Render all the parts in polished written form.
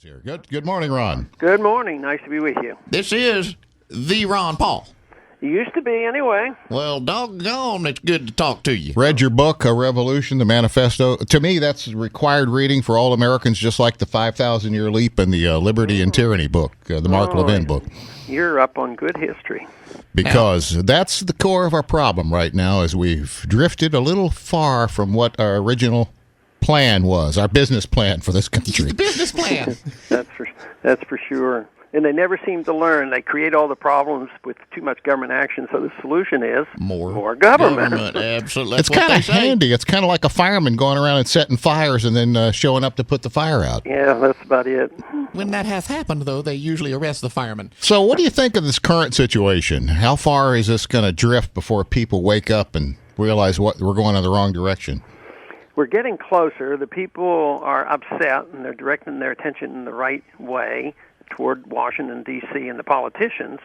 Here. Good morning, Ron. Good morning. Nice to be with you. This is the Ron Paul. You used to be, anyway. Well, doggone, it's good to talk to you. Read your book, A Revolution, the Manifesto. To me, that's required reading for all Americans, just like the 5,000-Year Leap and the Liberty and Tyranny book, the Mark Levin book. You're up on good history. Because that's the core of our problem right now, is we've drifted a little far from what our original plan was, our business plan for this country. The business plan. That's for sure. And they never seem to learn. They create all the problems with too much government action, so the solution is more government. Absolutely. It's kind of handy. It's kind of like a fireman going around and setting fires and then showing up to put the fire out. Yeah, that's about it. When that has happened, though, they usually arrest the fireman. So what do you think of this current situation? How far is this going to drift before people wake up and realize we're going in the wrong direction? We're getting closer. The people are upset, and they're directing their attention in the right way toward Washington, D.C. and the politicians,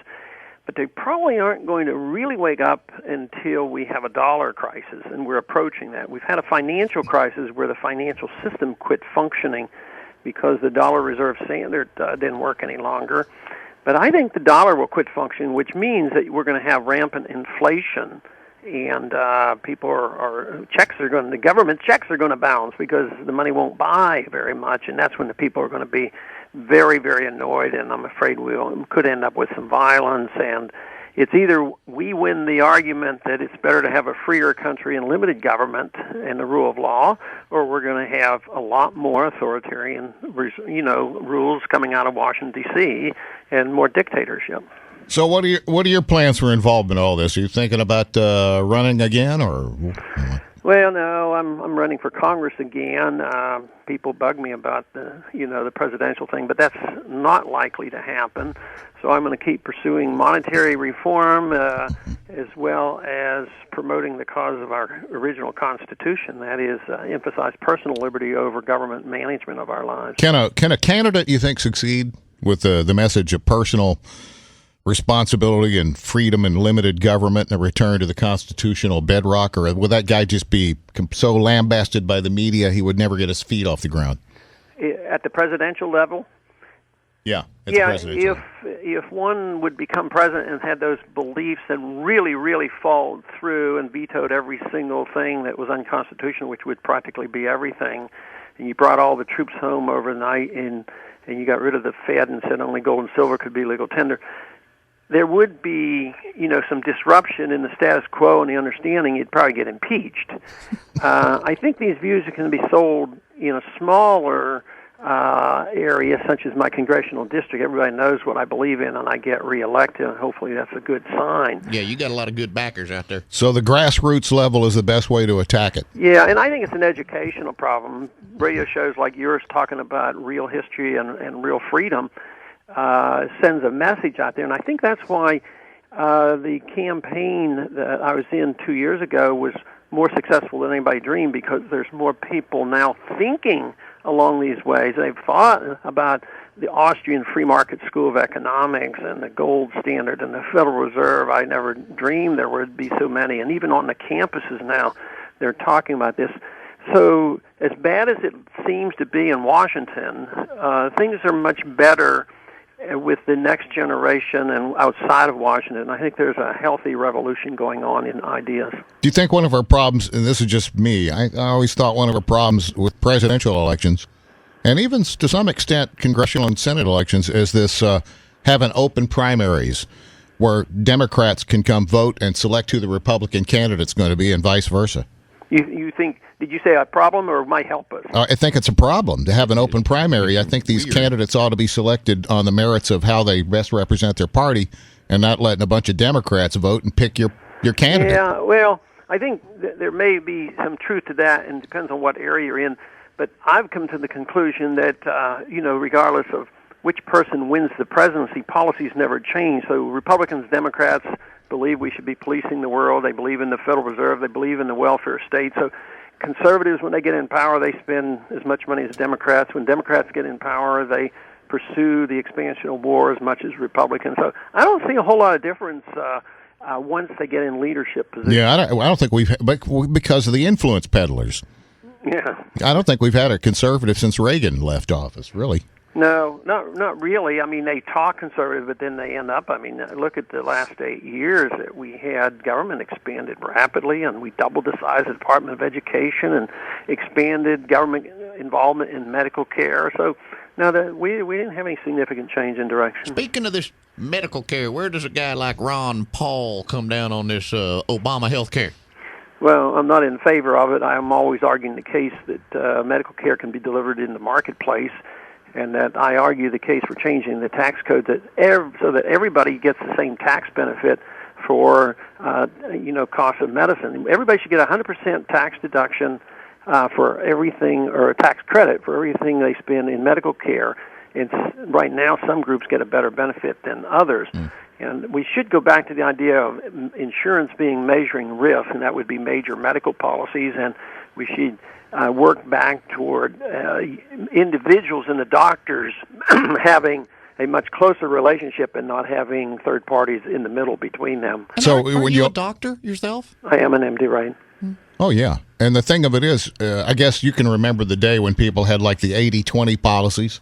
but they probably aren't going to really wake up until we have a dollar crisis, and we're approaching that. We've had a financial crisis where the financial system quit functioning because the dollar reserve standard didn't work any longer. But I think the dollar will quit functioning, which means that we're going to have rampant inflation, and the government checks are going to bounce because the money won't buy very much, and that's when the people are going to be very, very annoyed, and I'm afraid we could end up with some violence. And it's either we win the argument that it's better to have a freer country and limited government and the rule of law, or we're going to have a lot more authoritarian, rules coming out of Washington, D.C., and more dictatorship. So what are your plans for involvement in all this? Are you thinking about running again, or? Well, no, I'm running for Congress again. People bug me about the presidential thing, but that's not likely to happen. So I'm going to keep pursuing monetary reform as well as promoting the cause of our original Constitution. That is, emphasize personal liberty over government management of our lives. Can a candidate, you think, succeed with the message of personal responsibility and freedom and limited government and a return to the constitutional bedrock, or will that guy just be so lambasted by the media he would never get his feet off the ground? At the presidential level? Yeah. If one would become president and had those beliefs and really, really followed through and vetoed every single thing that was unconstitutional, which would practically be everything, and you brought all the troops home overnight and you got rid of the Fed and said only gold and silver could be legal tender, there would be, some disruption in the status quo and the understanding you'd probably get impeached. I think these views can be sold in a smaller area, such as my congressional district. Everybody knows what I believe in, and I get reelected, and hopefully that's a good sign. Yeah, you got a lot of good backers out there. So the grassroots level is the best way to attack it. Yeah, and I think it's an educational problem. Radio shows like yours talking about real history and real freedom sends a message out there, and I think that's why the campaign that I was in 2 years ago was more successful than anybody dreamed, because there's more people now thinking along these ways. They've thought about the Austrian free market school of economics and the gold standard and the Federal Reserve. I never dreamed there would be so many, and even on the campuses now they're talking about this. So as bad as it seems to be in Washington, things are much better with the next generation and outside of Washington. I think there's a healthy revolution going on in ideas. Do you think one of our problems, and this is just me, I always thought one of our problems with presidential elections, and even to some extent congressional and Senate elections, is this having open primaries where Democrats can come vote and select who the Republican candidate's going to be and vice versa? You think, did you say a problem or might help us? I think it's a problem to have an open primary. I think these candidates ought to be selected on the merits of how they best represent their party and not letting a bunch of Democrats vote and pick your candidate. Yeah, well, I think there may be some truth to that, and it depends on what area you're in. But I've come to the conclusion that, regardless of which person wins the presidency, policies never change. So Republicans, Democrats believe we should be policing the world. They believe in the Federal Reserve. They believe in the welfare state. So conservatives, when they get in power, they spend as much money as Democrats. When Democrats get in power, they pursue the expansion of war as much as Republicans. So I don't see a whole lot of difference once they get in leadership positions. Yeah, I don't think because of the influence peddlers. Yeah. I don't think we've had a conservative since Reagan left office, really. No, not really. I mean, they talk conservative, but then they end up. I mean, look at the last 8 years that we had government expanded rapidly, and we doubled the size of the Department of Education and expanded government involvement in medical care. So, no, we didn't have any significant change in direction. Speaking of this medical care, where does a guy like Ron Paul come down on this Obama health care? Well, I'm not in favor of it. I'm always arguing the case that medical care can be delivered in the marketplace, and that I argue the case for changing the tax code so that everybody gets the same tax benefit for cost of medicine. Everybody should get 100% tax deduction for everything, or a tax credit for everything they spend in medical care. Right now, some groups get a better benefit than others. And we should go back to the idea of insurance being measuring risk, and that would be major medical policies, and we should work back toward individuals and the doctors having a much closer relationship and not having third parties in the middle between them. So, are you a doctor yourself? I am an MD, right? Oh, yeah. And the thing of it is, I guess you can remember the day when people had like the 80-20 policies,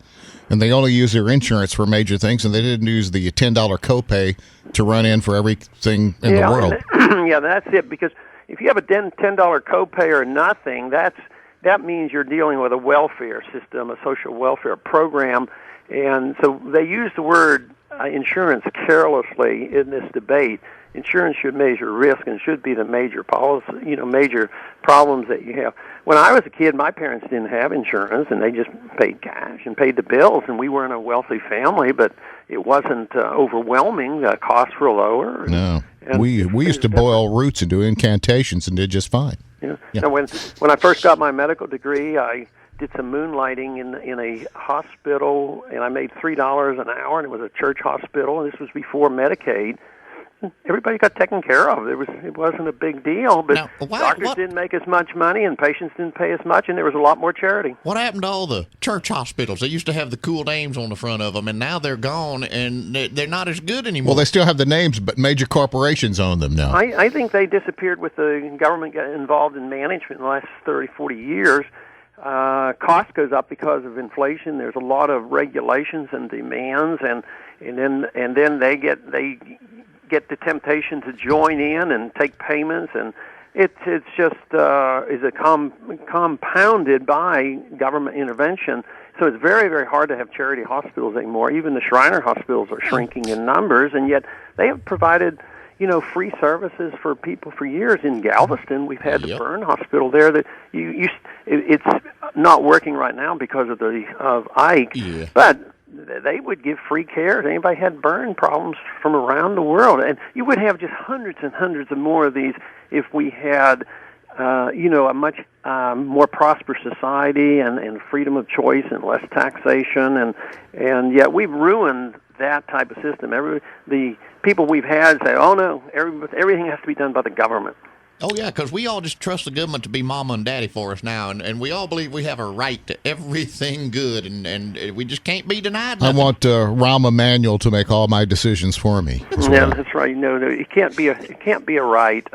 and they only used their insurance for major things, and they didn't use the $10 copay to run in for everything in the world. Yeah, that's it, because if you have a $10 copay or nothing, that means you're dealing with a welfare system, a social welfare program, and so they use the word insurance carelessly in this debate. Insurance should measure risk and should be the major policy, major problems that you have. When I was a kid, my parents didn't have insurance, and they just paid cash and paid the bills, and we weren't a wealthy family, but it wasn't overwhelming. The costs were lower. No, we used to boil roots and do incantations and did just fine. Yeah. And when I first got my medical degree, I did some moonlighting in a hospital, and I made $3 an hour, and it was a church hospital, and this was before Medicaid. Everybody got taken care of. It wasn't a big deal, but doctors didn't make as much money, and patients didn't pay as much, and there was a lot more charity. What happened to all the church hospitals? They used to have the cool names on the front of them, and now they're gone, and they're not as good anymore. Well, they still have the names, but major corporations own them now. I think they disappeared with the government getting involved in management in the last 30, 40 years. Cost goes up because of inflation. There's a lot of regulations and demands, and then they get the temptation to join in and take payments, and it's just compounded by government intervention. So it's very, very hard to have charity hospitals anymore. Even the Shriner hospitals are shrinking in numbers, and yet they have provided free services for people for years. In Galveston, we've had the burn hospital there that it's not working right now because of Ike, but they would give free care to anybody had burn problems from around the world, and you would have just hundreds and hundreds of more of these if we had a much more prosperous society and freedom of choice and less taxation, and yet we've ruined that type of system. The people we've had say, "Oh no, everything has to be done by the government." Oh, yeah, because we all just trust the government to be mama and daddy for us now, and we all believe we have a right to everything good, and we just can't be denied nothing. I want Rahm Emanuel to make all my decisions for me. That's right. No, it can't be a right.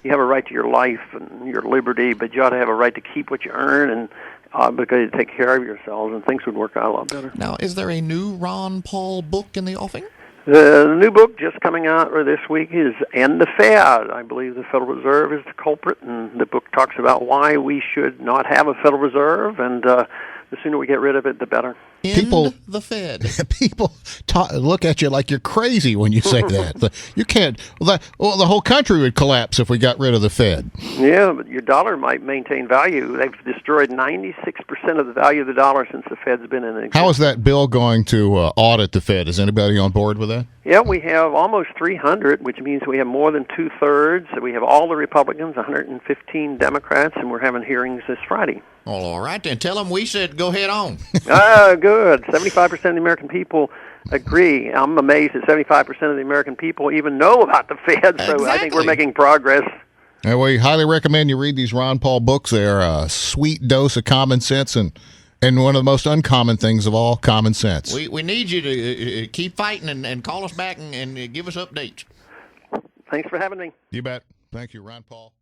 You have a right to your life and your liberty, but you ought to have a right to keep what you earn, and because you take care of yourselves, and things would work out a lot better. Now, is there a new Ron Paul book in the offing? The new book just coming out this week is End the Fed. I believe the Federal Reserve is the culprit, and the book talks about why we should not have a Federal Reserve, and the sooner we get rid of it, the better. End the Fed. People look at you like you're crazy when you say that. You can't. The whole country would collapse if we got rid of the Fed. Yeah, but your dollar might maintain value. They've destroyed 96% of the value of the dollar since the Fed's been in existence. How is that bill going to audit the Fed? Is anybody on board with that? Yeah, we have almost 300, which means we have more than two-thirds. We have all the Republicans, 115 Democrats, and we're having hearings this Friday. Well, all right, then tell them we said go head on. Good. 75% of the American people agree. I'm amazed that 75% of the American people even know about the Fed, so Exactly. I think we're making progress. And we highly recommend you read these Ron Paul books. They're a sweet dose of common sense and one of the most uncommon things of all, common sense. We need you to keep fighting and call us back and give us updates. Thanks for having me. You bet. Thank you, Ron Paul.